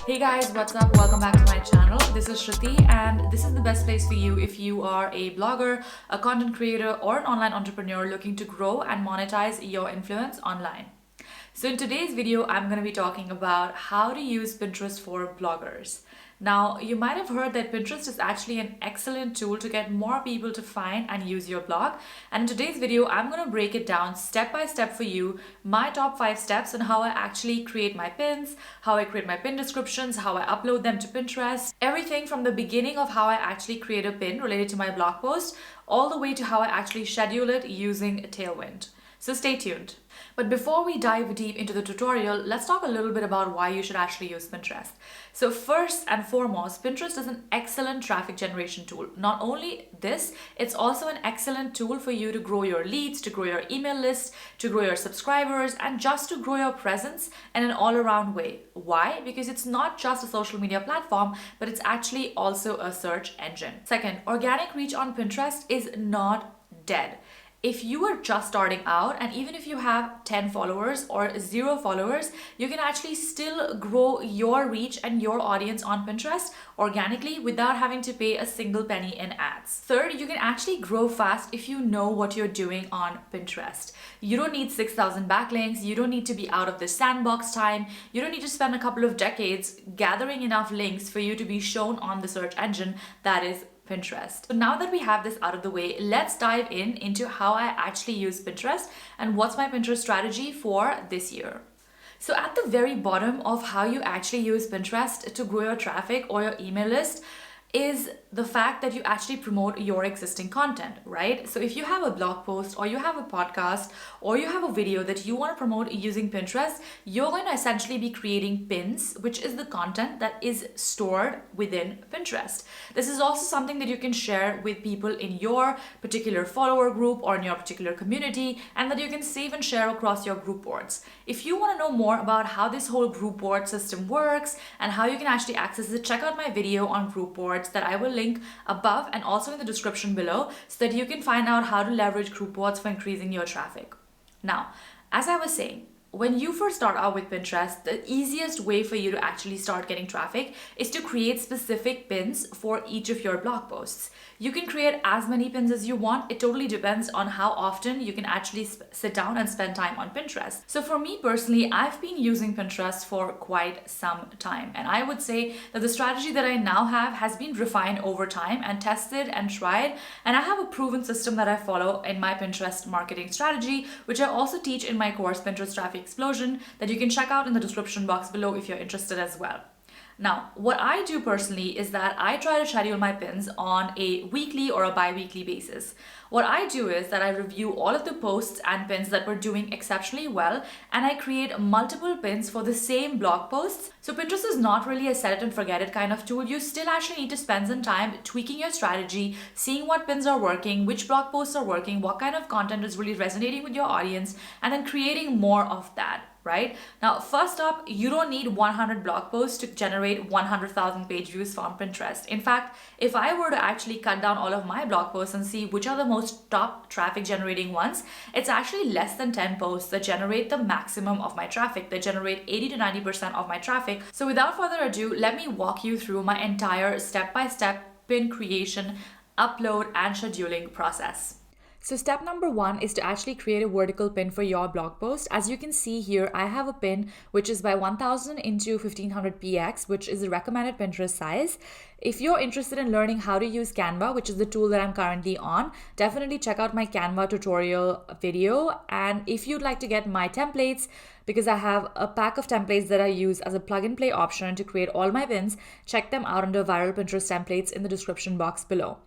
Hey guys, what's up? Welcome back to my channel. This is Shruti and this is the best place for you if you are a blogger, a content creator, or an online entrepreneur looking to grow and monetize your influence online. So in today's video, I'm going to be talking about how to use Pinterest for bloggers. Now, you might have heard that Pinterest is actually an excellent tool to get more people to find and use your blog. And in today's video, I'm going to break it down step by step for you, my top 5 steps on how I actually create my pins, how I create my pin descriptions, how I upload them to Pinterest, everything from the beginning of how I actually create a pin related to my blog post, all the way to how I actually schedule it using TAILWIND. So stay tuned. But before we dive deep into the tutorial, let's talk a little bit about why you should actually use Pinterest. So first and foremost, Pinterest is an excellent traffic generation tool. Not only this, it's also an excellent tool for you to grow your leads, to grow your email list, to grow your subscribers, and just to grow your presence in an all-around way. Why? Because it's not just a social media platform, but it's actually also a search engine. Second, organic reach on Pinterest is not dead. If you are just starting out, and even if you have 10 followers or 0 followers, you can actually still grow your reach and your audience on Pinterest organically without having to pay a single penny in ads. Third, you can actually grow fast if you know what you're doing on Pinterest. You don't need 6,000 backlinks. You don't need to be out of the sandbox time. You don't need to spend a couple of decades gathering enough links for you to be shown on the search engine that is Pinterest. So now that we have this out of the way, let's dive into how I actually use Pinterest and what's my Pinterest strategy for this year. So at the very bottom of how you actually use Pinterest to grow your traffic or your email list is the fact that you actually promote your existing content, right? So if you have a blog post or you have a podcast or you have a video that you want to promote using Pinterest, you're going to essentially be creating pins, which is the content that is stored within Pinterest. This is also something that you can share with people in your particular follower group or in your particular community, and that you can save and share across your group boards. If you want to know more about how this whole group board system works and how you can actually access it, check out my video on group boards that I will link above and also in the description below so that you can find out how to leverage group boards for increasing your traffic. Now, as I was saying, when you first start out with Pinterest, the easiest way for you to actually start getting traffic is to create specific pins for each of your blog posts. You can create as many pins as you want. It totally depends on how often you can actually sit down and spend time on Pinterest. So for me personally, I've been using Pinterest for quite some time. And I would say that the strategy that I now have has been refined over time and tested and tried. And I have a proven system that I follow in my Pinterest marketing strategy, which I also teach in my course, Pinterest Traffic Explosion, that you can check out in the description box below if you're interested as well. Now, what I do personally is that I try to schedule my pins on a weekly or a bi-weekly basis. What I do is that I review all of the posts and pins that were doing exceptionally well, and I create multiple pins for the same blog posts. So Pinterest is not really a set it and forget it kind of tool. You still actually need to spend some time tweaking your strategy, seeing what pins are working, which blog posts are working, what kind of content is really resonating with your audience, and then creating more of that. Right? Now, first up, you don't need 100 blog posts to generate 100,000 page views from Pinterest. In fact, if I were to actually cut down all of my blog posts and see which are the most top traffic generating ones, it's actually less than 10 posts that generate the maximum of my traffic, that generate 80 to 90% of my traffic. So without further ado, let me walk you through my entire step-by-step pin creation, upload, and scheduling process. So step number 1 is to actually create a vertical pin for your blog post. As you can see here, I have a pin which is by 1000 into 1500 px, which is the recommended Pinterest size. If you're interested in learning how to use Canva, which is the tool that I'm currently on, definitely check out my Canva tutorial video. And if you'd like to get my templates, because I have a pack of templates that I use as a plug and play option to create all my pins, check them out under viral Pinterest templates in the description box below.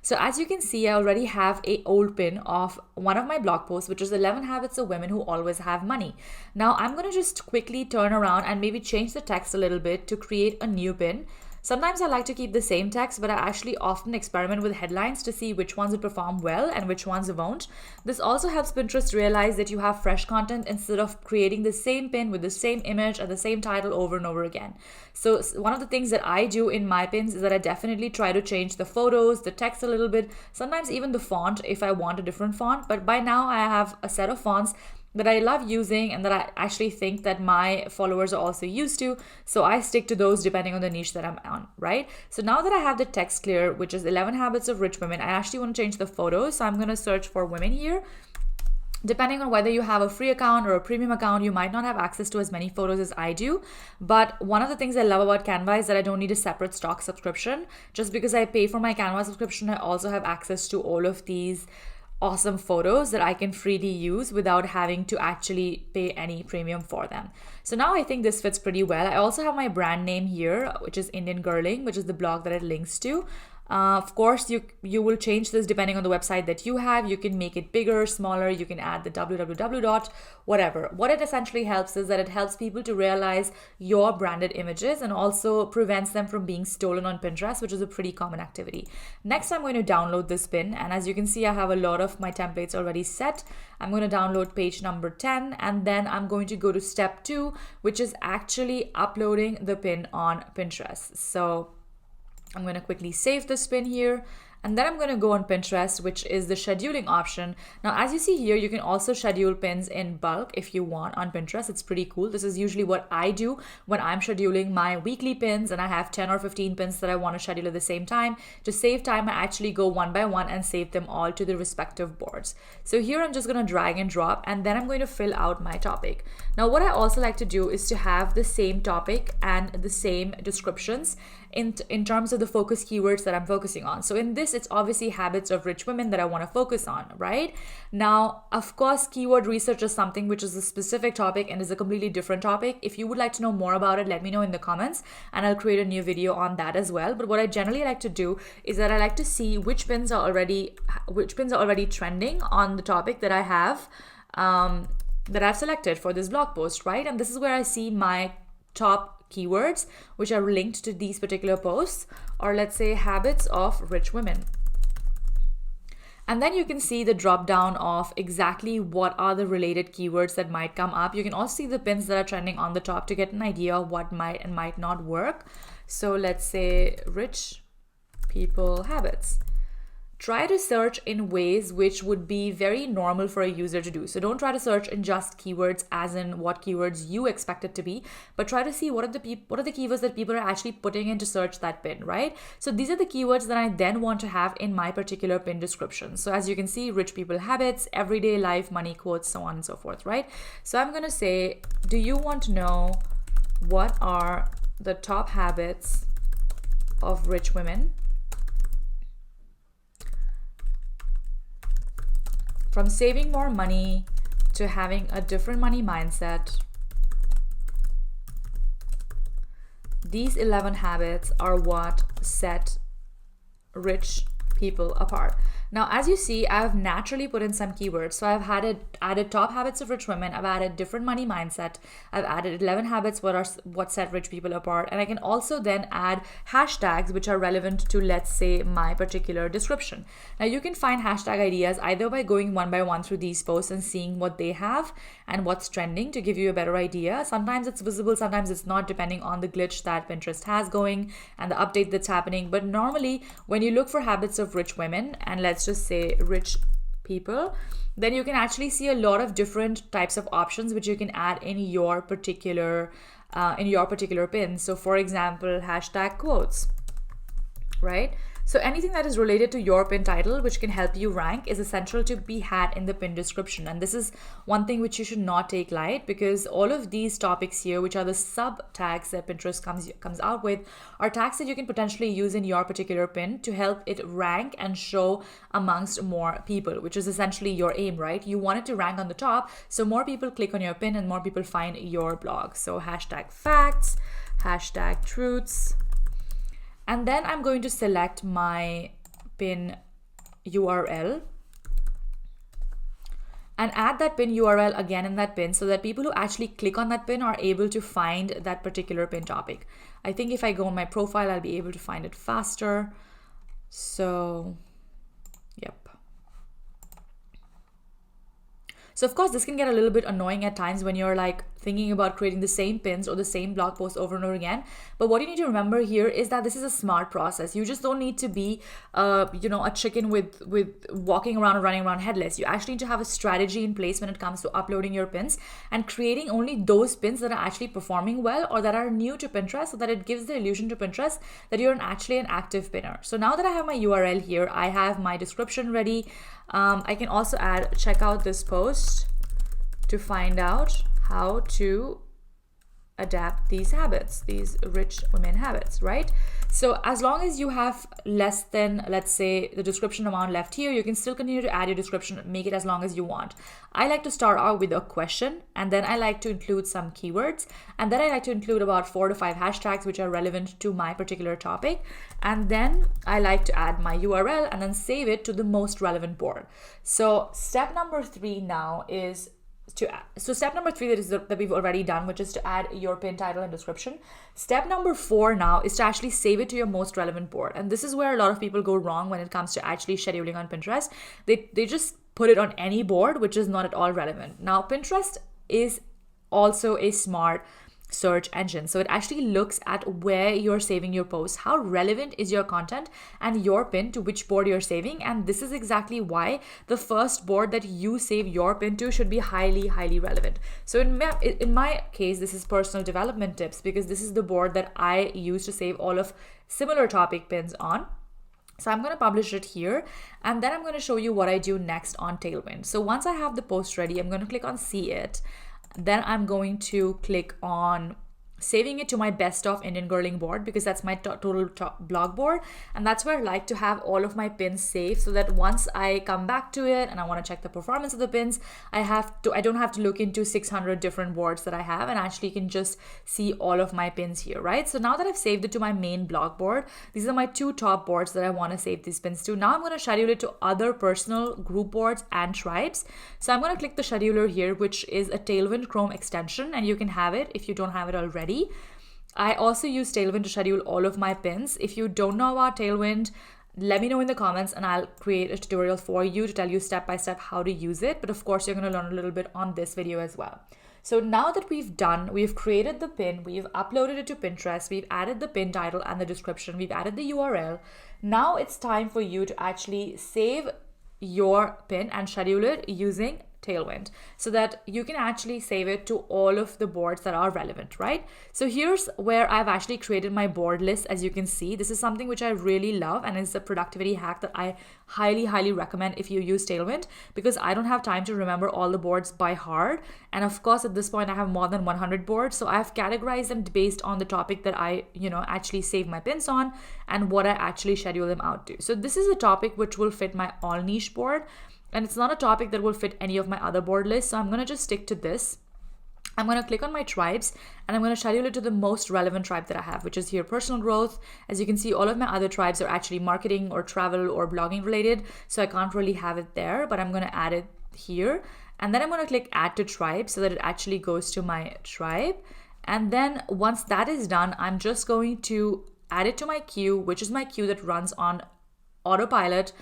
So as you can see, I already have an old pin of one of my blog posts, which is 11 Habits of Women Who Always Have Money. Now I'm going to just quickly turn around and maybe change the text a little bit to create a new pin. Sometimes I like to keep the same text, but I actually often experiment with headlines to see which ones would perform well and which ones won't. This also helps Pinterest realize that you have fresh content instead of creating the same pin with the same image and the same title over and over again. So one of the things that I do in my pins is that I definitely try to change the photos, the text a little bit, sometimes even the font if I want a different font. But by now I have a set of fonts that I love using and that I actually think that my followers are also used to. So I stick to those depending on the niche that I'm on, right? So now that I have the text clear, which is 11 habits of rich women, I actually want to change the photos. So I'm going to search for women here. Depending on whether you have a free account or a premium account, you might not have access to as many photos as I do. But one of the things I love about Canva is that I don't need a separate stock subscription. Just because I pay for my Canva subscription, I also have access to all of these awesome photos that I can freely use without having to actually pay any premium for them. So now I think this fits pretty well. I also have my brand name here, which is Indian Girling, which is the blog that it links to. Of course, you will change this depending on the website that you have. You can make it bigger, smaller. You can add the www dot whatever. What it essentially helps is that it helps people to realize your branded images and also prevents them from being stolen on Pinterest, which is a pretty common activity. Next, I'm going to download this pin. And as you can see, I have a lot of my templates already set. I'm going to download page number 10, and then I'm going to go to step 2, which is actually uploading the pin on Pinterest. So I'm going to quickly save this pin here, and then I'm going to go on Pinterest, which is the scheduling option. Now, as you see here, you can also schedule pins in bulk if you want on Pinterest. It's pretty cool. This is usually what I do when I'm scheduling my weekly pins and I have 10 or 15 pins that I want to schedule at the same time. To save time, I actually go one by one and save them all to the respective boards. So here I'm just going to drag and drop, and then I'm going to fill out my topic. Now, what I also like to do is to have the same topic and the same descriptions in terms of the focus keywords that I'm focusing on. So in this, it's obviously habits of rich women that I want to focus on, right? Now, of course, keyword research is something which is a specific topic and is a completely different topic. If you would like to know more about it, let me know in the comments and I'll create a new video on that as well. But what I generally like to do is that I like to see which pins are already trending on the topic that I have that I've selected for this blog post, right? And this is where I see my top keywords which are linked to these particular posts, or let's say habits of rich women. And then you can see the drop down of exactly what are the related keywords that might come up. You can also see the pins that are trending on the top to get an idea of what might and might not work. So let's say rich people habits. Try to search in ways which would be very normal for a user to do. So don't try to search in just keywords as in what keywords you expect it to be, but try to see what are the keywords that people are actually putting in to search that pin, right? So these are the keywords that I then want to have in my particular pin description. So as you can see, rich people habits, everyday life, money quotes, so on and so forth, right? So I'm going to say, do you want to know what are the top habits of rich women? From saving more money to having a different money mindset, these 11 habits are what set rich people apart. Now, as you see, I've naturally put in some keywords. So I've added top habits of rich women. I've added different money mindset. I've added 11 habits what set rich people apart. And I can also then add hashtags which are relevant to, let's say, my particular description. Now, you can find hashtag ideas either by going one by one through these posts and seeing what they have and what's trending to give you a better idea. Sometimes it's visible, sometimes it's not, depending on the glitch that Pinterest has going and the update that's happening. But normally, when you look for habits of rich women, and let's just say rich people, then you can actually see a lot of different types of options which you can add in your particular pin. So for example, hashtag quotes, right? So anything that is related to your pin title which can help you rank is essential to be had in the pin description. And this is one thing which you should not take light, because all of these topics here, which are the sub tags that Pinterest comes out with, are tags that you can potentially use in your particular pin to help it rank and show amongst more people, which is essentially your aim, right? You want it to rank on the top so more people click on your pin and more people find your blog. So hashtag facts, hashtag truths. And then I'm going to select my pin URL and add that pin URL again in that pin so that people who actually click on that pin are able to find that particular pin topic. I think if I go on my profile, I'll be able to find it faster. So, yep. So of course, this can get a little bit annoying at times when you're like thinking about creating the same pins or the same blog post over and over again. But what you need to remember here is that this is a smart process. You just don't need to be, a chicken with walking around or running around headless. You actually need to have a strategy in place when it comes to uploading your pins and creating only those pins that are actually performing well or that are new to Pinterest, so that it gives the illusion to Pinterest that you're actually an active pinner. So now that I have my URL here, I have my description ready. I can also add, check out this post to find out how to adapt these habits, these rich women habits, right? So as long as you have less than, let's say, the description amount left here, you can still continue to add your description, make it as long as you want. I like to start out with a question, and then I like to include some keywords, and then I like to include about 4 to 5 hashtags which are relevant to my particular topic, and then I like to add my URL and then save it to the most relevant board. So step number 3 now is step number 3 that we've already done, which is to add your pin title and description. Step number 4 now is to actually save it to your most relevant board. And this is where a lot of people go wrong when it comes to actually scheduling on Pinterest. They just put it on any board, which is not at all relevant. Now, Pinterest is also a smart search engine. So it actually looks at where you're saving your posts, how relevant is your content and your pin to which board you're saving. And this is exactly why the first board that you save your pin to should be highly, highly relevant. So in my case, this is personal development tips, because this is the board that I use to save all of similar topic pins on. So I'm going to publish it here, and then I'm going to show you what I do next on Tailwind. So once I have the post ready, I'm going to click on see it. Then I'm going to click on saving it to my best of Indian girling board, because that's my total blog board, and that's where I like to have all of my pins saved, so that once I come back to it and I want to check the performance of the pins, I don't have to look into 600 different boards that I have, and actually can just see all of my pins here, right? So now that I've saved it to my main blog board, these are my 2 top boards that I want to save these pins to. Now I'm going to schedule it to other personal group boards and tribes. So I'm going to click the scheduler here, which is a Tailwind Chrome extension, and you can have it if you don't have it already. I also use Tailwind to schedule all of my pins. If you don't know about Tailwind, let me know in the comments and I'll create a tutorial for you to tell you step by step how to use it. But of course, you're going to learn a little bit on this video as well. So now that we've created the pin, we've uploaded it to Pinterest, we've added the pin title and the description, we've added the URL. Now it's time for you to actually save your pin and schedule it using Tailwind, so that you can actually save it to all of the boards that are relevant, right? So here's where I've actually created my board list. As you can see, this is something which I really love, and it's a productivity hack that I highly, highly recommend if you use Tailwind, because I don't have time to remember all the boards by heart. And of course, at this point, I have more than 100 boards. So I've categorized them based on the topic that I, actually save my pins on and what I actually schedule them out to. So this is a topic which will fit my all niche board. And it's not a topic that will fit any of my other board lists. So I'm going to just stick to this. I'm going to click on my tribes and I'm going to schedule it to the most relevant tribe that I have, which is here personal growth. As you can see, all of my other tribes are actually marketing or travel or blogging related. So I can't really have it there, but I'm going to add it here. And then I'm going to click add to tribe so that it actually goes to my tribe. And then once that is done, I'm just going to add it to my queue, which is my queue that runs on autopilot,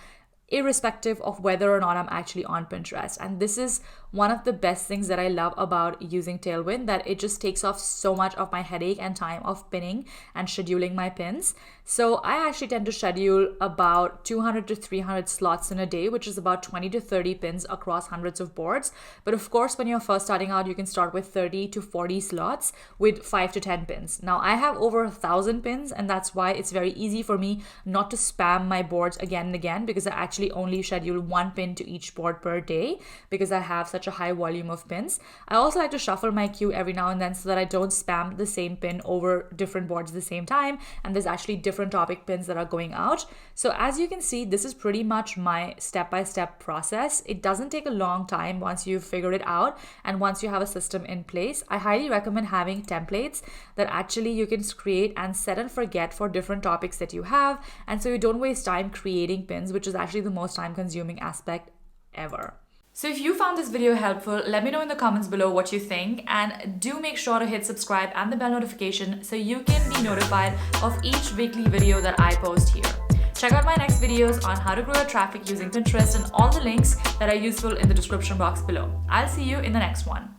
irrespective of whether or not I'm actually on Pinterest. And this is one of the best things that I love about using Tailwind, that it just takes off so much of my headache and time of pinning and scheduling my pins. So I actually tend to schedule about 200 to 300 slots in a day, which is about 20 to 30 pins across hundreds of boards. But of course, when you're first starting out, you can start with 30 to 40 slots with 5 to 10 pins. Now I have over 1,000 pins, and that's why it's very easy for me not to spam my boards again and again, because I actually only schedule 1 pin to each board per day, because I have such a high volume of pins. I also like to shuffle my queue every now and then so that I don't spam the same pin over different boards at the same time, and there's actually different topic pins that are going out. So as you can see, this is pretty much my step-by-step process. It doesn't take a long time once you've figured it out and once you have a system in place. I highly recommend having templates that actually you can create and set and forget for different topics that you have, and so you don't waste time creating pins, which is actually the most time-consuming aspect ever. So if you found this video helpful, let me know in the comments below what you think, and do make sure to hit subscribe and the bell notification so you can be notified of each weekly video that I post here. Check out my next videos on how to grow your traffic using Pinterest, and all the links that are useful in the description box below. I'll see you in the next one.